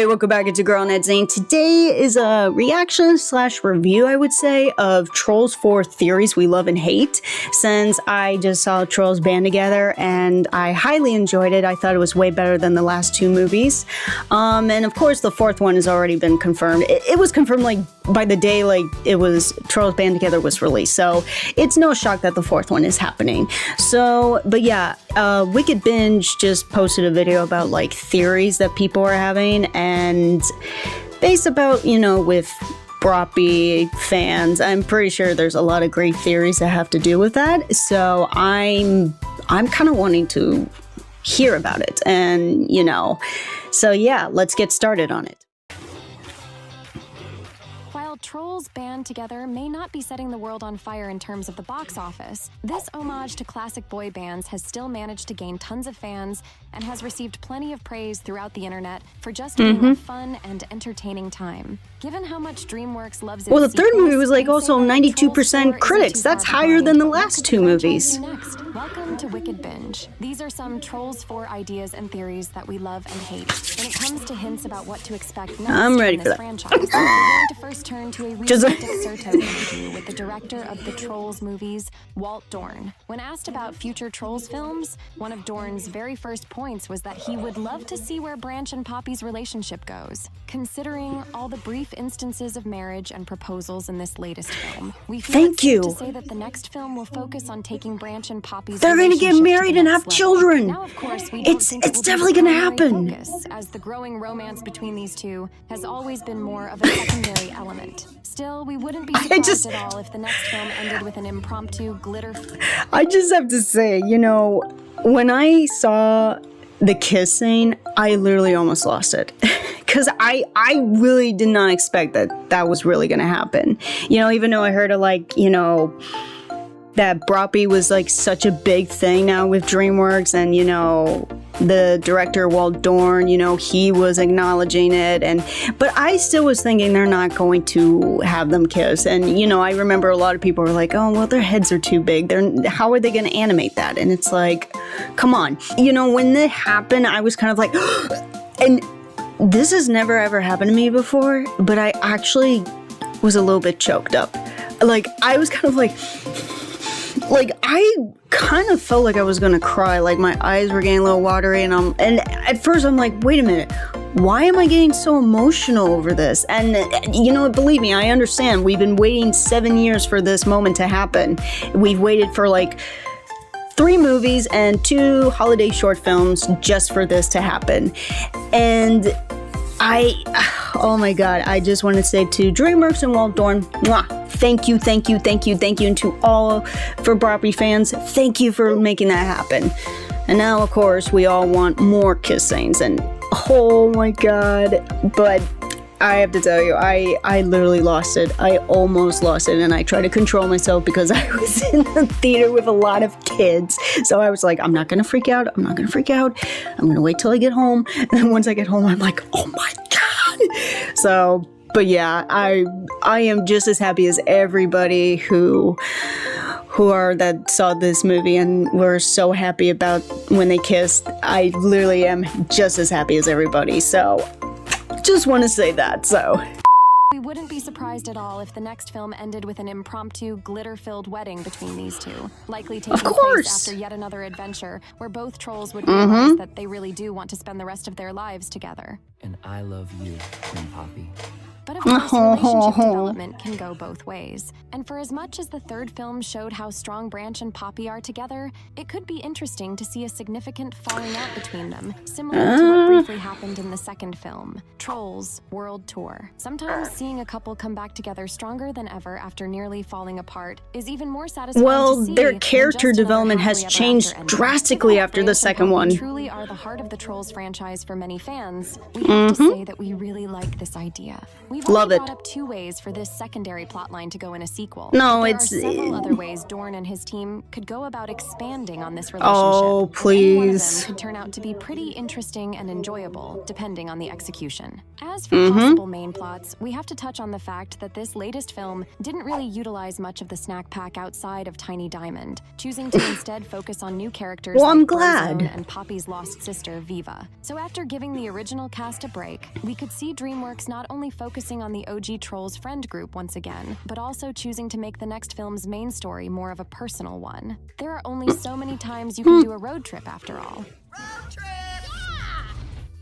Hey, welcome back. It's your girl, Nedzane. Today is a reaction slash review, I would say, of Trolls 4 Theories We Love and Hate, since I just saw Trolls band together and I highly enjoyed it. I thought it was way better than the last two movies. And of course, the fourth one has already been confirmed. It was confirmed like by the day it was Trolls band together was released. So it's no shock that the fourth one is happening. So, but yeah, Wicked Binge just posted a video about like theories that people are having, and based about, you know, with broppy fans. I'm pretty sure there's a lot of great theories that have to do with that. So I'm kind of wanting to hear about it, and you know, so yeah, let's get started on it. While Trolls band together may not be setting the world on fire in terms of the box office, this homage to classic boy bands has still managed to gain tons of fans and has received plenty of praise throughout the internet for just being a fun and entertaining time. Given how much DreamWorks loves its well, the third sequels, movie was like also 92% critics. That's higher than the last two movies. Welcome to Wicked Binge. These are some Trolls 4 ideas and theories that we love and hate. When it comes to hints about what to expect next I'm ready in for this that. franchise, we're going to first turn to a recent Dexerto interview with the director of the Trolls movies, Walt Dorn. When asked about future Trolls films, one of Dorn's very first points was that he would love to see where Branch and Poppy's relationship goes. Considering all the brief instances of marriage and proposals in this latest film, we feel it's safe to say that the next film will focus on taking Branch and Poppy's They're gonna get married and have children. Now, of course, we don't think it's definitely gonna happen. Focus, as the growing romance between these two has always been more of a secondary element. Still, we wouldn't be surprised at all if the next film ended with an impromptu glitter. I just have to say, you know, when I saw the kiss scene, I literally almost lost it. Because I really did not expect that was really going to happen. You know, even though I heard of like, you know, that broppy was like such a big thing now with DreamWorks, and you know, the director Walt Dorn, you know, he was acknowledging it, but I still was thinking they're not going to have them kiss. And you know, I remember a lot of people were like, oh well, their heads are too big, how are they going to animate that? And it's like, come on. You know, when that happened, I was kind of like and this has never ever happened to me before, but I actually was a little bit choked up. Like, I was kind of like I kind of felt like I was gonna cry. Like my eyes were getting a little watery, and at first I'm like, wait a minute, why am I getting so emotional over this? And you know, believe me, I understand. We've been waiting 7 years for this moment to happen. We've waited for like 3 movies and 2 holiday short films just for this to happen. And oh my god, I just want to say to DreamWorks and Walt Dorn, mwah, thank you, thank you, thank you, thank you, and to all for broppy fans, thank you for making that happen. And now, of course, we all want more kiss scenes, and oh my god, but I have to tell you, I literally lost it. I almost lost it, and I tried to control myself because I was in the theater with a lot of kids. So I was like, I'm not gonna freak out. I'm not gonna freak out. I'm gonna wait till I get home. And then once I get home, I'm like, oh my god. So, but yeah, I am just as happy as everybody who that saw this movie and were so happy about when they kissed. I literally am just as happy as everybody. So just want to say that. So we wouldn't be surprised at all if the next film ended with an impromptu glitter-filled wedding between these two, likely taking place after yet another adventure where both trolls would realize that they really do want to spend the rest of their lives together. And I love you, Queen Poppy. But of course, relationship development can go both ways. And for as much as the third film showed how strong Branch and Poppy are together, it could be interesting to see a significant falling out between them, similar to what briefly happened in the second film, Trolls World Tour. Sometimes seeing a couple come back together stronger than ever after nearly falling apart is even more satisfying to see. Their character development has changed drastically after the second one. Truly are the heart of the Trolls franchise for many fans. We have to say that we really like this idea. We've Love only it. brought up 2 ways for this secondary plotline to go in a sequel. No, there it's- are several other ways Dorn and his team could go about expanding on this relationship. Oh, and any one of please. them could turn out to be pretty interesting and enjoyable, depending on the execution. As for possible main plots, we have to touch on the fact that this latest film didn't really utilize much of the snack pack outside of Tiny Diamond, choosing to instead focus on new characters Well, I'm like glad. BroZone and Poppy's lost sister, Viva. So after giving the original cast a break, we could see DreamWorks not only focusing on the OG Trolls friend group once again, but also choosing to make the next film's main story more of a personal one. There are only so many times you can do a road trip after all.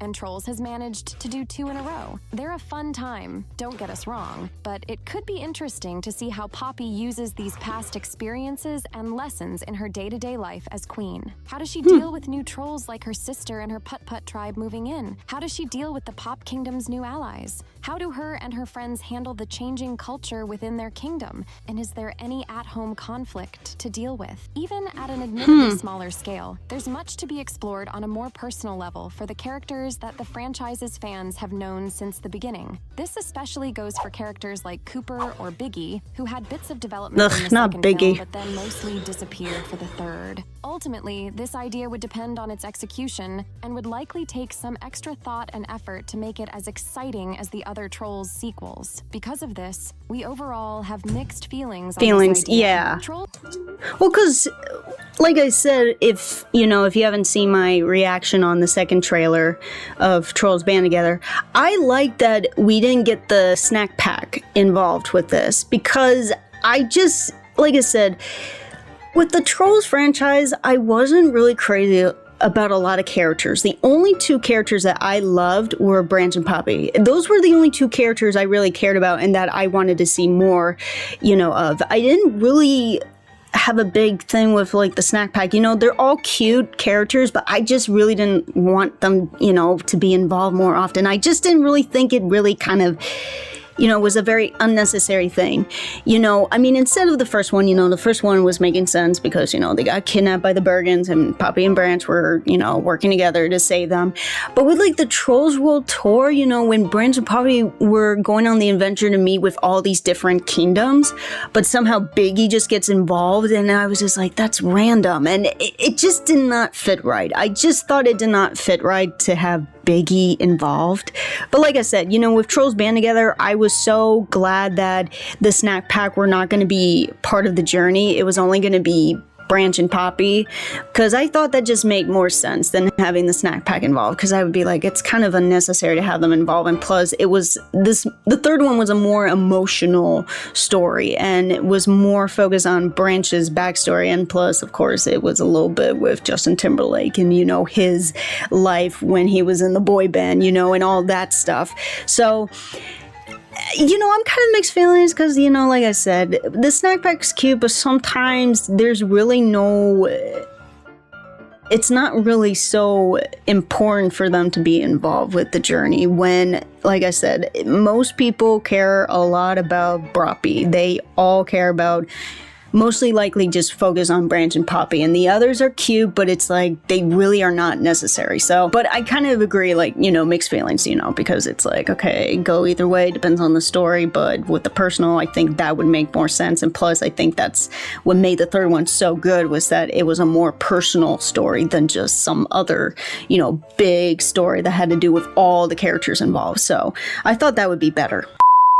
And Trolls has managed to do 2 in a row. They're a fun time, don't get us wrong, but it could be interesting to see how Poppy uses these past experiences and lessons in her day-to-day life as queen. How does she deal with new trolls like her sister and her Putt-Putt tribe moving in? How does she deal with the Pop Kingdom's new allies? How do her and her friends handle the changing culture within their kingdom? And is there any at-home conflict to deal with? Even at an admittedly smaller scale, there's much to be explored on a more personal level for the characters that the franchise's fans have known since the beginning. This especially goes for characters like Cooper or Biggie, who had bits of development in the not second Biggie. film, but then mostly disappeared for the third. Ultimately, this idea would depend on its execution and would likely take some extra thought and effort to make it as exciting as the other Trolls sequels. Because of this, we overall have mixed feelings on this idea. Yeah. Troll- Well, because, like I said, if you haven't seen my reaction on the second trailer of Trolls Band Together, I like that we didn't get the snack pack involved with this, because I just, like I said, with the Trolls franchise, I wasn't really crazy about a lot of characters. The only 2 characters that I loved were Branch and Poppy. Those were the only 2 characters I really cared about and that I wanted to see more, of. I didn't really have a big thing with like the snack pack. They're all cute characters, but I just really didn't want them, to be involved more often. I just didn't really think it really kind of was a very unnecessary thing. Instead of the first one, the first one was making sense because, they got kidnapped by the Bergens and Poppy and Branch were, working together to save them. But with like the Trolls World Tour, when Branch and Poppy were going on the adventure to meet with all these different kingdoms, but somehow Biggie just gets involved, and I was just like, that's random. And it just did not fit right. I just thought it did not fit right to have Biggie involved. But like I said, with Trolls Band Together, I was so glad that the snack pack were not going to be part of the journey. It was only going to be Branch and Poppy, because I thought that just made more sense than having the snack pack involved, because I would be like, it's kind of unnecessary to have them involved. And plus, the third one was a more emotional story, and it was more focused on Branch's backstory, and plus, of course, it was a little bit with Justin Timberlake and, his life when he was in the boy band, and all that stuff. So I'm kind of mixed feelings because, like I said, the snack pack's cute, but sometimes there's really it's not really so important for them to be involved with the journey when, like I said, most people care a lot about broppy. They all care about, mostly likely just focus on Branch and Poppy, and the others are cute, but it's like they really are not necessary. So, but I kind of agree, like, mixed feelings, because it's like, okay, go either way, depends on the story, but with the personal, I think that would make more sense. And plus, I think that's what made the third one so good, was that it was a more personal story than just some other, big story that had to do with all the characters involved. So I thought that would be better.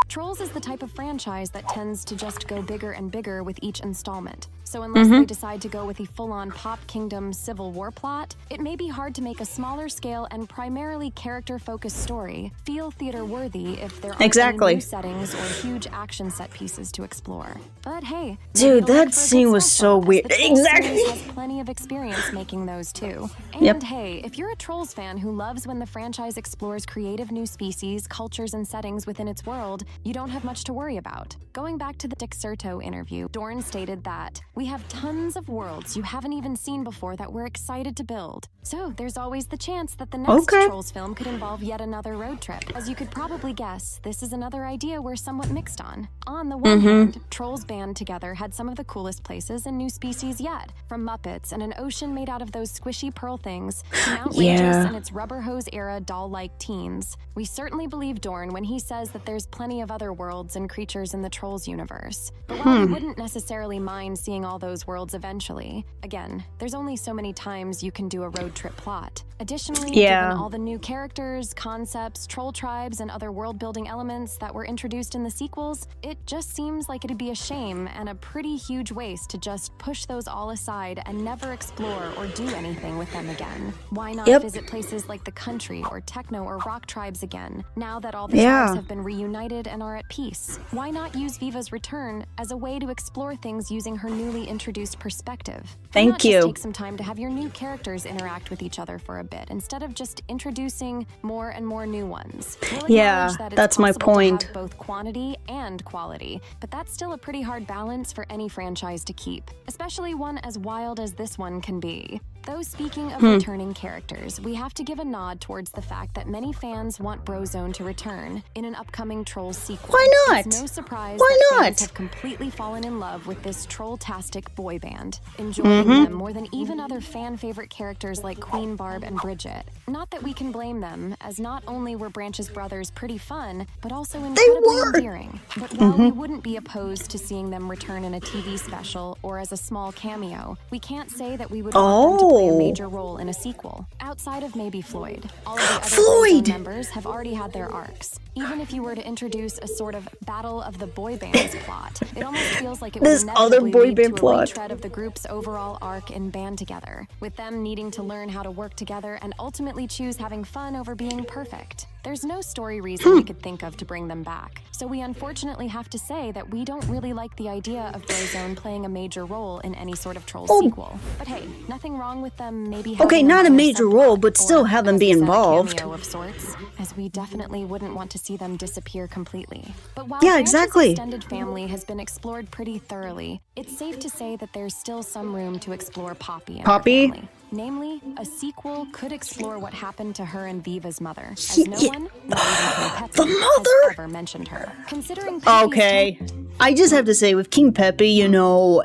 Trolls is the type of franchise that tends to just go bigger and bigger with each installment. So unless they decide to go with a full-on Pop Kingdom Civil War plot, it may be hard to make a smaller scale and primarily character-focused story feel theater-worthy if there aren't any new settings or huge action set pieces to explore. But hey, dude, that scene was so weird. Exactly. Has plenty of experience making those too. And hey, if you're a Trolls fan who loves when the franchise explores creative new species, cultures, and settings within its world, you don't have much to worry about. Going back to the Dexerto interview, Dorn stated that, "We have tons of worlds you haven't even seen before that we're excited to build. So there's always the chance that the next Trolls film could involve yet another road trip. As you could probably guess, this is another idea we're somewhat mixed on. On the one hand, Trolls band together had some of the coolest places and new species yet, from Muppets and an ocean made out of those squishy pearl things to Mount Regis and its rubber hose era doll-like teens. We certainly believe Dorn when he says that there's plenty of other worlds and creatures in the Trolls universe. But while we wouldn't necessarily mind seeing all those worlds eventually, again, there's only so many times you can do a road trip plot. Additionally, given all the new characters, concepts, troll tribes, and other world-building elements that were introduced in the sequels, it just seems like it'd be a shame and a pretty huge waste to just push those all aside and never explore or do anything with them again. Why not visit places like the country or techno or rock tribes again, now that all the tribes have been reunited and are at peace? Why not use Viva's return as a way to explore things using her newly introduced perspective? Thank you. Just take some time to have your new characters interact with each other for a bit, instead of just introducing more and more new ones. We'll acknowledge that it's that's my possible to point. have both quantity and quality, but that's still a pretty hard balance for any franchise to keep, especially one as wild as this one can be. Though speaking of returning characters, we have to give a nod towards the fact that many fans want BroZone to return in an upcoming Trolls sequel. Why not? It's no surprise Why that not? fans have completely fallen in love with this troll-tastic boy band, enjoying them more than even other fan-favorite characters like Queen Barb and Bridget. Not that we can blame them, as not only were Branch's brothers pretty fun, but also incredibly endearing. But while we wouldn't be opposed to seeing them return in a TV special or as a small cameo, we can't say that we would want them to play a major role in a sequel. Outside of maybe Floyd, all of the other BroZone members have already had their arcs. Even if you were to introduce a sort of battle of the boy bands plot, it almost feels like it would inevitably lead to a retread of the group's overall arc in Band Together, with them needing to learn how to work together and ultimately choose having fun over being perfect. There's no story reason we could think of to bring them back, so we unfortunately have to say that we don't really like the idea of BroZone playing a major role in any sort of Trolls sequel. But hey, nothing wrong with them maybe having not a minor major subplot role, but still or, have them as be we said, a involved. cameo of sorts, as we definitely wouldn't want to see them disappear completely. But while Yeah, Branch's exactly. extended family has been explored pretty thoroughly, it's safe to say that there's still some room to explore Poppy and her family. Namely, a sequel could explore what happened to her and Viva's mother, as no one, not even King Peppy, has ever mentioned her. Considering Peppy's I just have to say, with King Peppy, you know,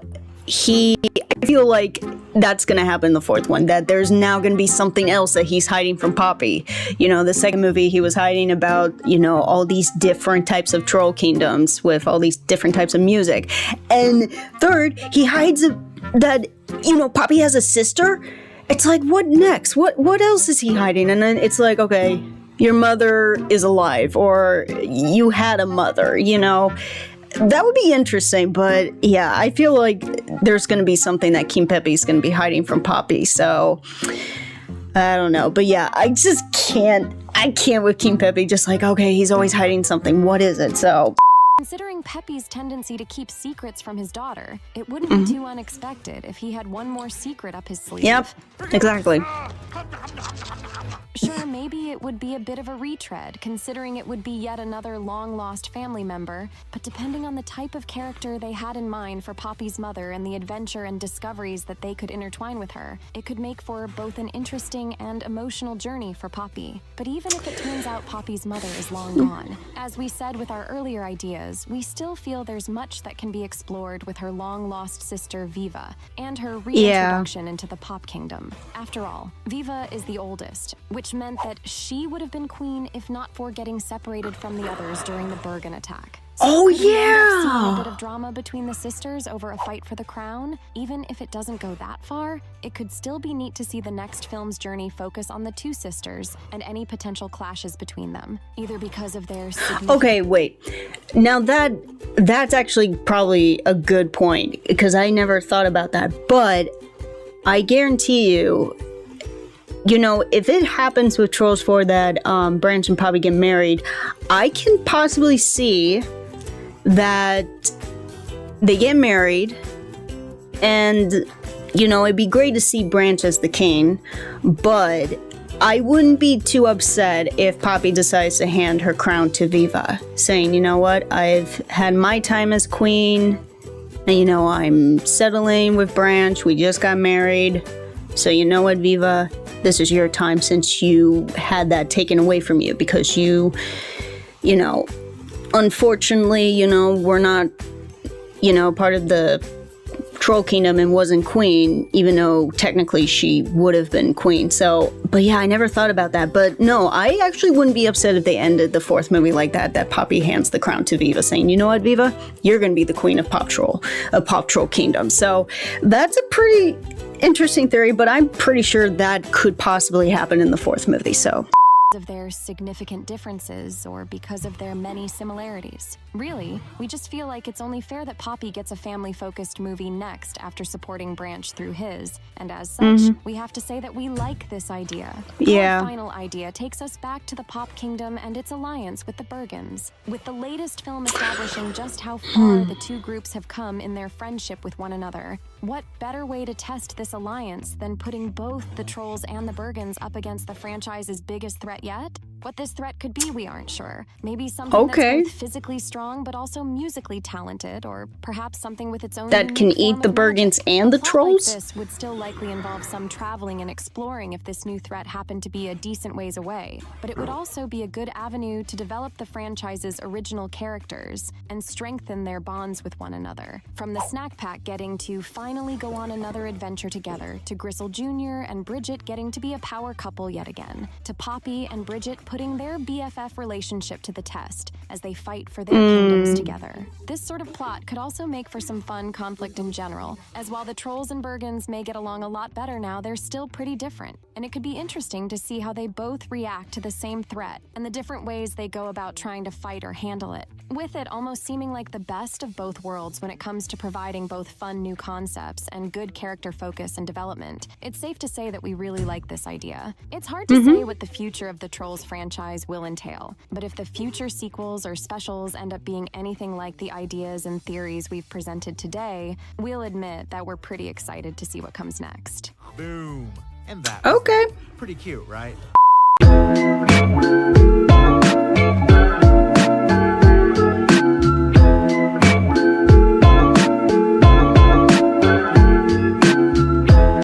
I feel like that's gonna happen in the fourth one, that there's now gonna be something else that he's hiding from Poppy. You know, the second movie, he was hiding about, you know, all these different types of troll kingdoms with all these different types of music. And third, he hides that, you know, Poppy has a sister. It's like, what next? What else is he hiding? And then it's like, okay, your mother is alive, or you had a mother, you know? That would be interesting, but yeah, I feel like there's going to be something that King Peppy's going to be hiding from Poppy, so I don't know. But yeah, I just can't with King Peppy, just like, okay, he's always hiding something. What is it? So Considering Peppy's tendency to keep secrets from his daughter, it wouldn't be too unexpected if he had one more secret up his sleeve. Yep, exactly. Sure, maybe it would be a bit of a retread, considering it would be yet another long-lost family member, but depending on the type of character they had in mind for Poppy's mother and the adventure and discoveries that they could intertwine with her, it could make for both an interesting and emotional journey for Poppy. But even if it turns out Poppy's mother is long gone, as we said with our earlier ideas, we still feel there's much that can be explored with her long-lost sister Viva, and her reintroduction into the Pop Kingdom. After all, Viva is the oldest, which meant that she would have been queen if not for getting separated from the others during the Bergen attack. So could we end up seeing a bit of drama between the sisters over a fight for the crown? Even if it doesn't go that far, it could still be neat to see the next film's journey focus on the two sisters and any potential clashes between them, either because of their Okay, wait. Now that's actually probably a good point, because I never thought about that. But I guarantee you, you know, if it happens with Trolls 4 that Branch and Poppy get married, I can possibly see that they get married, and, you know, it'd be great to see Branch as the king, but I wouldn't be too upset if Poppy decides to hand her crown to Viva, saying, you know what, I've had my time as queen, and you know, I'm settling with Branch, we just got married, so you know what, Viva, this is your time since you had that taken away from you, because you know, unfortunately, you know, we're not, you know, part of the Troll Kingdom and wasn't queen, even though technically she would have been queen. So, but yeah, I never thought about that. But no, I actually wouldn't be upset if they ended the fourth movie like that Poppy hands the crown to Viva, saying, you know what, Viva, you're going to be the queen of Pop Troll Kingdom. So that's a pretty interesting theory, but I'm pretty sure that could possibly happen in the fourth movie, so. Of their significant differences or because of their many similarities. Really, we just feel like it's only fair that Poppy gets a family-focused movie next after supporting Branch through his, and as such, we have to say that we like this idea. Yeah. Our final idea takes us back to the Pop Kingdom and its alliance with the Bergens, with the latest film establishing just how far the two groups have come in their friendship with one another. What better way to test this alliance than putting both the Trolls and the Bergens up against the franchise's biggest threat yet? What this threat could be, we aren't sure. Maybe something that's both physically strong but also musically talented, or perhaps something with its own that can eat the Bergens and the Trolls? Like this would still likely involve some traveling and exploring if this new threat happened to be a decent ways away. But it would also be a good avenue to develop the franchise's original characters and strengthen their bonds with one another. From the snack pack getting to finally go on another adventure together, to Gristle Jr. and Bridget getting to be a power couple yet again, to Poppy and Bridget putting their BFF relationship to the test as they fight for their kingdoms together. This sort of plot could also make for some fun conflict in general, as while the Trolls and Bergens may get along a lot better now, they're still pretty different, and it could be interesting to see how they both react to the same threat and the different ways they go about trying to fight or handle it, with it almost seeming like the best of both worlds when it comes to providing both fun new concepts and good character focus and development. It's safe to say that we really like this idea. It's hard to say what the future of the Trolls franchise will entail, but if the future sequels or specials end up being anything like the ideas and theories we've presented today, we'll admit that we're pretty excited to see what comes next. Boom. And that Okay. pretty cute, right?